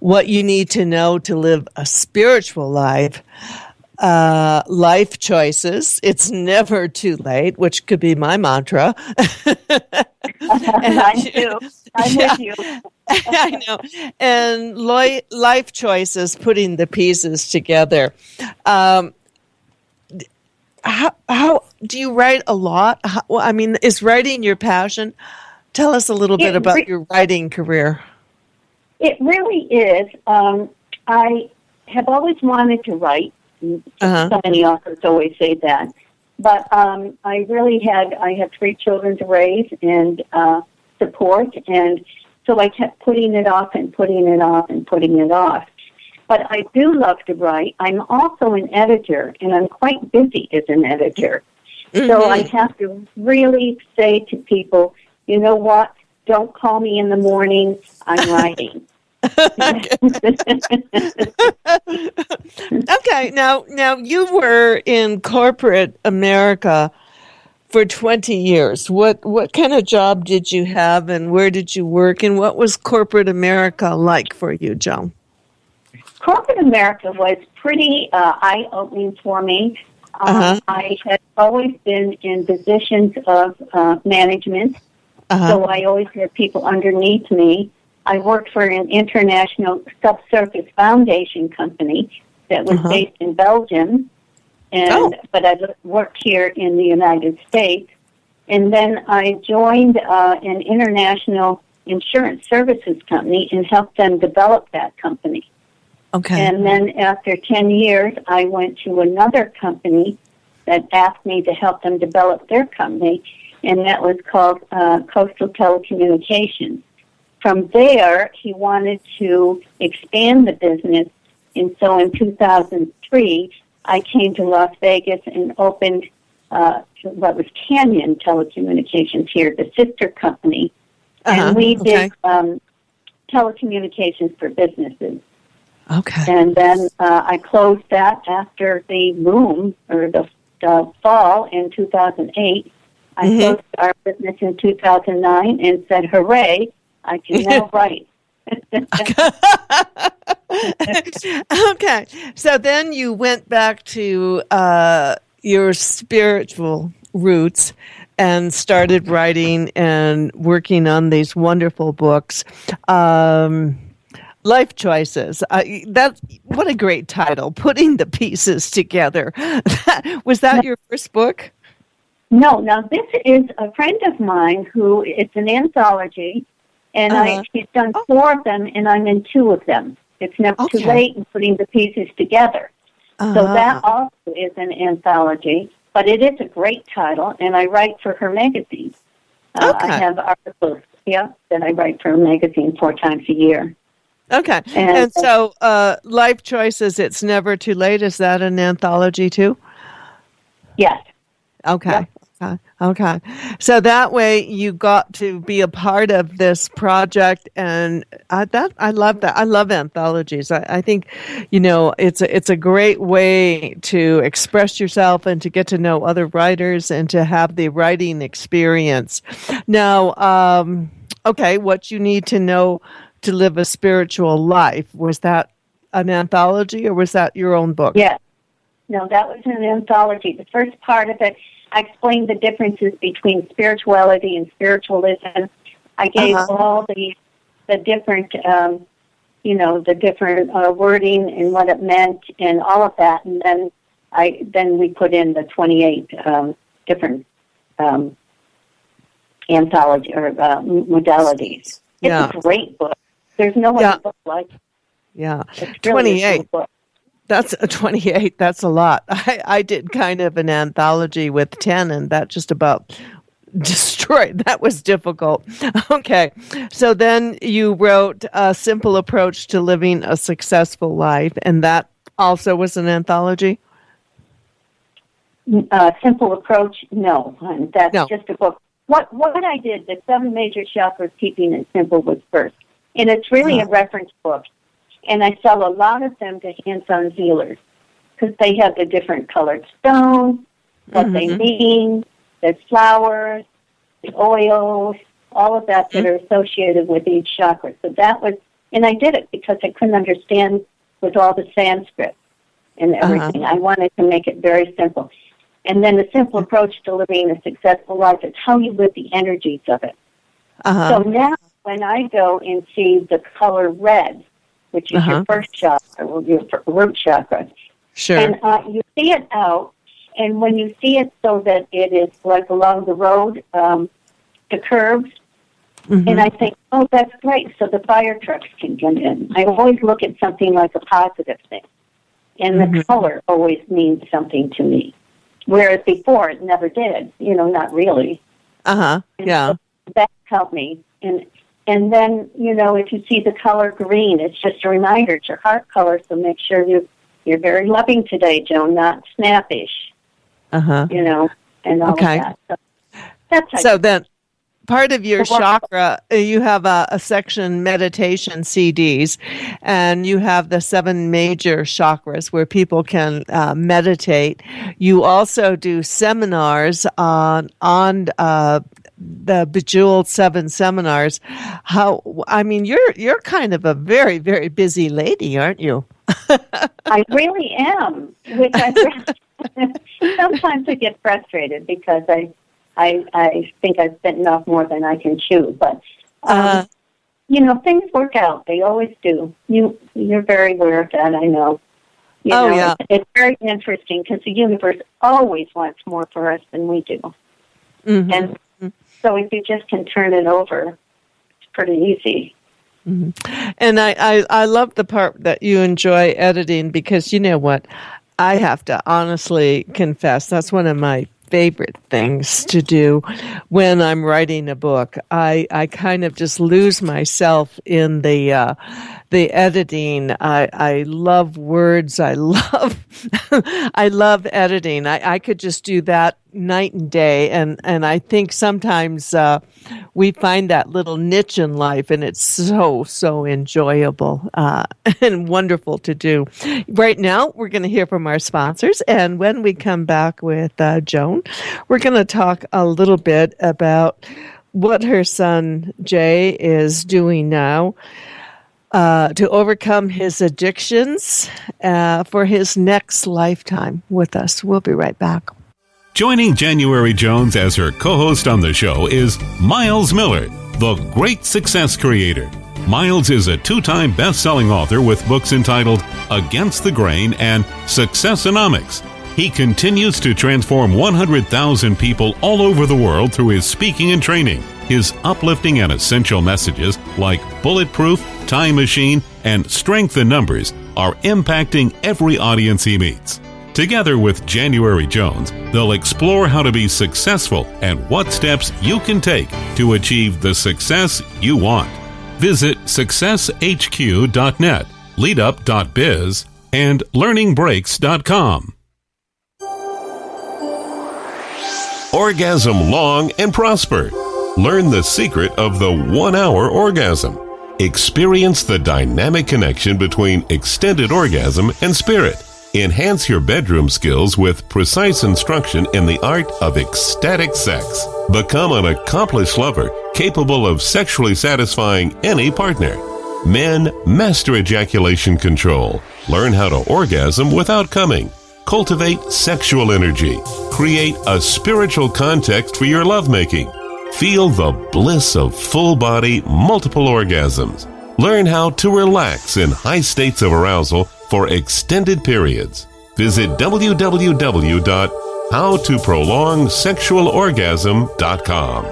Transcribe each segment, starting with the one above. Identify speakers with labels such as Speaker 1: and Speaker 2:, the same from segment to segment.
Speaker 1: what you need to know to live a spiritual life. Life choices. It's never too late, which could be my mantra.
Speaker 2: I do. I'm with you.
Speaker 1: I know. And life choices, putting the pieces together. How do you write a lot? Is writing your passion? Tell us a little bit about your writing career.
Speaker 2: It really is. I have always wanted to write. So many authors always say that. But I have 3 children to raise and support, and so I kept putting it off and putting it off and putting it off. But I do love to write. I'm also an editor, and I'm quite busy as an editor. Mm-hmm. So I have to really say to people, you know what? Don't call me in the morning. I'm writing.
Speaker 1: Okay. Now you were in corporate America for 20 years. What kind of job did you have, and where did you work, and what was corporate America like for you, Joan?
Speaker 2: Corporate America was pretty eye-opening for me. I had always been in positions of management, so I always had people underneath me. I worked for an international subsurface foundation company that was based in Belgium, but I worked here in the United States. And then I joined an international insurance services company and helped them develop that company. Okay. And then after 10 years, I went to another company that asked me to help them develop their company, and that was called Coastal Telecommunications. From there, he wanted to expand the business, and so in 2003, I came to Las Vegas and opened what was Canyon Telecommunications here, the sister company, and we did telecommunications for businesses. Okay. And then I closed that after the boom, or the fall in 2008. I closed our business in 2009 and said, hooray, I can now write. Okay.
Speaker 1: So then you went back to your spiritual roots and started writing and working on these wonderful books. Life Choices. What a great title, Putting the Pieces Together. Was that your first book?
Speaker 2: No. Now, this is a friend of mine who, it's an anthology, and she's done 4 of them, and I'm in 2 of them. It's never too late in putting the pieces together. So that also is an anthology, but it is a great title, and I write for her magazine. I have articles, that I write for her magazine 4 times a year.
Speaker 1: Okay. And so Life Choices, It's Never Too Late, is that an anthology too?
Speaker 2: Yes.
Speaker 1: Okay.
Speaker 2: Yep.
Speaker 1: Okay. So that way you got to be a part of this project, and I love that. I love anthologies. I think, it's a great way to express yourself and to get to know other writers and to have the writing experience. Now, what you need to know to live a spiritual life. Was that an anthology, or was that your own book?
Speaker 2: Yes. No, that was an anthology. The first part of it, I explained the differences between spirituality and spiritualism. I gave all the different, the different wording and what it meant and all of that. And then we put in the 28 different anthology or modalities. It's a great book. There's no other book like it.
Speaker 1: Yeah,
Speaker 2: it's 28. Really
Speaker 1: That's a 28. That's a lot. I did kind of an anthology with 10, and that just about destroyed. That was difficult. Okay. So then you wrote A Simple Approach to Living a Successful Life, and that also was an
Speaker 2: Simple Approach? No. That's just a book. What I did, the 7 major chakras, keeping it simple, was first. And it's really a reference book. And I sell a lot of them to hands-on healers because they have the different colored stones, what they mean, the flowers, the oils, all of that are associated with each chakra. So that was And I did it because I couldn't understand with all the Sanskrit and everything. I wanted to make it very simple. And then the simple approach to living a successful life is how you live the energies of it. So now when I go and see the color red, which is your first chakra, or your root chakra, and you see it out, and when you see it so that it is like along the road, the curves, and I think, oh, that's great, so the fire trucks can get in. I always look at something like a positive thing, and the color always means something to me, whereas before it never did, not really.
Speaker 1: Yeah.
Speaker 2: So that helped me, and then, if you see the color green, it's just a reminder. It's your heart color, so make sure you're very loving today, Joan, not snappish. And all of that. So that's
Speaker 1: then part of your chakra, you have a section meditation CDs, and you have the 7 major chakras where people can meditate. You also do seminars on the Bejeweled 7 seminars. You're kind of a very, very busy lady, aren't you?
Speaker 2: I really am, which sometimes I get frustrated because I think I've bitten off more than I can chew. But, things work out. They always do. You're very aware of that, I know. It's very interesting because the universe always wants more for us than we do. And so if you just can turn it over, it's pretty easy.
Speaker 1: And I love the part that you enjoy editing because you know what? I have to honestly confess, that's one of my favorite things to do when I'm writing a book. I kind of just lose myself in the editing. I love words. I love I love editing. I could just do that night and day, and I think sometimes we find that little niche in life, and it's so enjoyable and wonderful to do. Right now, we're going to hear from our sponsors, and when we come back with Joan, we're going to talk a little bit about what her son Jay is doing now to overcome his addictions for his next lifetime with us. We'll be right back.
Speaker 3: Joining January Jones as her co-host on the show is Miles Miller, the great success creator. Miles is a 2-time best-selling author with books entitled Against the Grain and Successonomics. He continues to transform 100,000 people all over the world through his speaking and training. His uplifting and essential messages like Bulletproof, Time Machine, and Strength in Numbers are impacting every audience he meets. Together with January Jones, they'll explore how to be successful and what steps you can take to achieve the success you want. Visit successhq.net, leadup.biz, and learningbreaks.com. Orgasm long and prosper. Learn the secret of the 1-hour orgasm. Experience the dynamic connection between extended orgasm and spirit. Enhance your bedroom skills with precise instruction in the art of ecstatic sex. Become an accomplished lover capable of sexually satisfying any partner. Men, master ejaculation control. Learn how to orgasm without coming. Cultivate sexual energy. Create a spiritual context for your lovemaking. Feel the bliss of full-body, multiple orgasms. Learn how to relax in high states of arousal for extended periods. Visit www.howtoprolongsexualorgasm.com.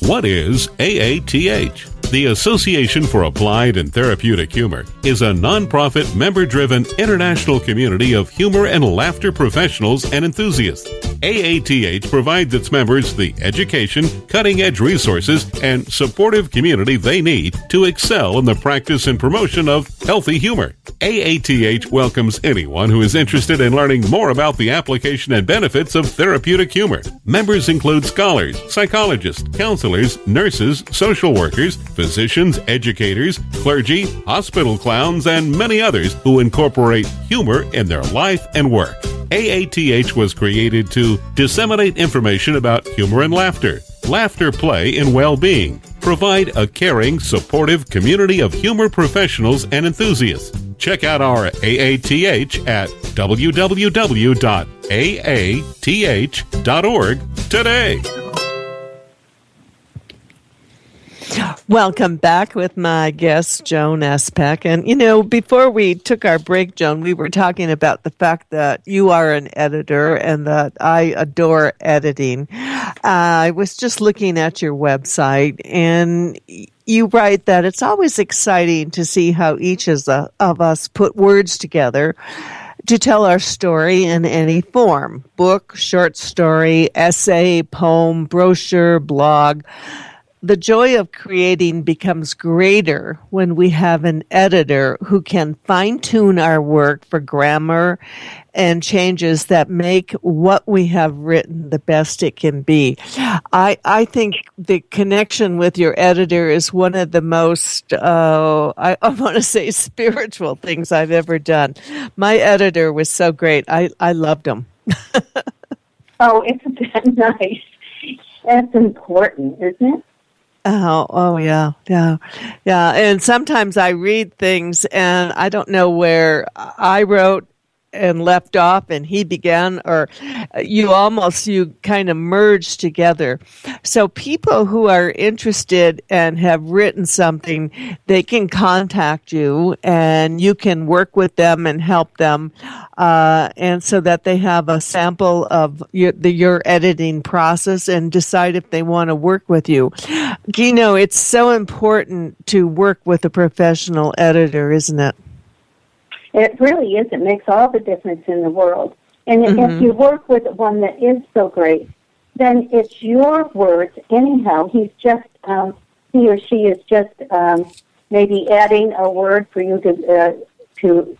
Speaker 3: What is AATH? The Association for Applied and Therapeutic Humor is a nonprofit, member-driven international community of humor and laughter professionals and enthusiasts. AATH provides its members the education, cutting-edge resources, and supportive community they need to excel in the practice and promotion of healthy humor. AATH welcomes anyone who is interested in learning more about the application and benefits of therapeutic humor. Members include scholars, psychologists, counselors, nurses, social workers, physicians, educators, clergy, hospital clowns, and many others who incorporate humor in their life and work. AATH was created to disseminate information about humor and laughter, laughter, play, and well-being. Provide a caring, supportive community of humor professionals and enthusiasts. Check out our AATH at www.aath.org today.
Speaker 1: Welcome back with my guest, Joan Peck. And, before we took our break, Joan, we were talking about the fact that you are an editor and that I adore editing. I was just looking at your website, and you write that it's always exciting to see how each of us put words together to tell our story in any form: book, short story, essay, poem, brochure, blog. The joy of creating becomes greater when we have an editor who can fine-tune our work for grammar and changes that make what we have written the best it can be. I think the connection with your editor is one of the most, I want to say, spiritual things I've ever done. My editor was so great. I loved him.
Speaker 2: Oh, isn't that nice? That's important, isn't it?
Speaker 1: Oh, yeah. And sometimes I read things and I don't know where I wrote and left off and he began, or you kind of merge together. So people who are interested and have written something, they can contact you and you can work with them and help them, and so that they have a sample of your editing process and decide if they want to work with you. It's so important to work with a professional editor, isn't it?
Speaker 2: It really is. It makes all the difference in the world. And if you work with one that is so great, then it's your words. Anyhow, he's just, he or she is just maybe adding a word for you to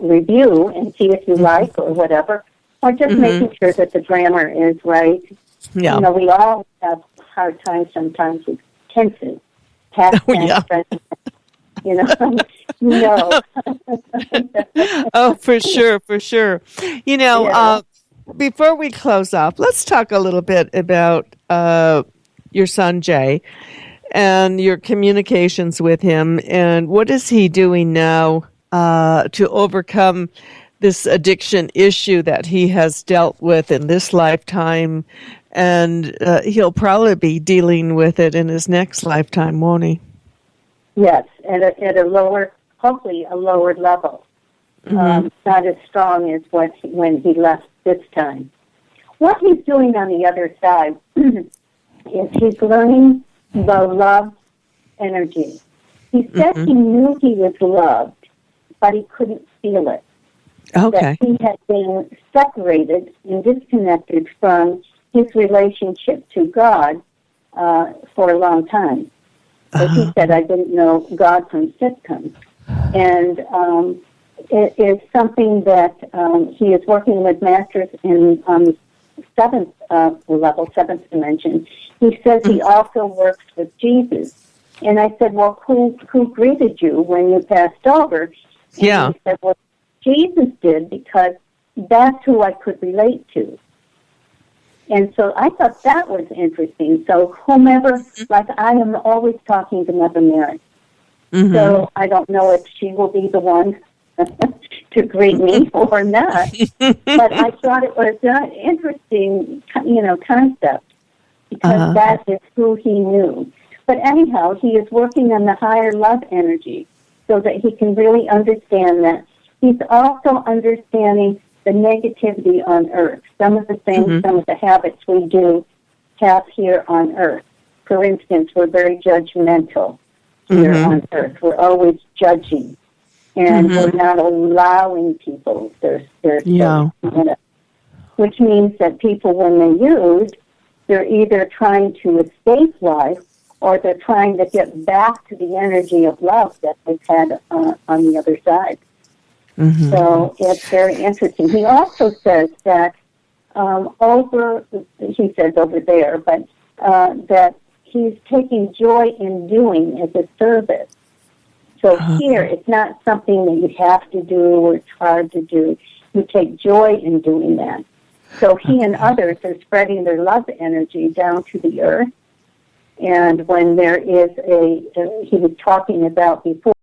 Speaker 2: review and see if you like or whatever, or just making sure that the grammar is right.
Speaker 1: Yeah.
Speaker 2: We all have hard times sometimes with tenses, past tense, present.
Speaker 1: Oh, for sure. Before we close off, let's talk a little bit about your son, Jay, and your communications with him, and what is he doing now to overcome this addiction issue that he has dealt with in this lifetime, and he'll probably be dealing with it in his next lifetime, won't he?
Speaker 2: Yes, at a lower, hopefully a lower level. Not as strong as when he left this time. What he's doing on the other side is he's learning the love energy. He said he knew he was loved, but he couldn't feel it.
Speaker 1: Okay.
Speaker 2: That he had been separated and disconnected from his relationship to God for a long time. But he said, I didn't know God from sitcoms. And it is something that he is working with masters in the seventh level, seventh dimension. He says he also works with Jesus. And I said, well, who greeted you when you passed over? And he said, well, Jesus did, because that's who I could relate to. And so I thought that was interesting. So whomever, like I am always talking to Mother Mary. So I don't know if she will be the one to greet me or not. But I thought it was an interesting, concept, because that is who he knew. But anyhow, he is working on the higher love energy so that he can really understand that. He's also understanding the negativity on Earth. Some of the things, some of the habits we do have here on Earth. For instance, we're very judgmental here on Earth. We're always judging. And we're not allowing people their space, which means that people, when they use, they're either trying to escape life or they're trying to get back to the energy of love that they've had on the other side. So it's very interesting. He also says that he says over there, but that he's taking joy in doing as a service. So here, it's not something that you have to do or it's hard to do. You take joy in doing that. So he and others are spreading their love energy down to the earth. And when there is he was talking about before,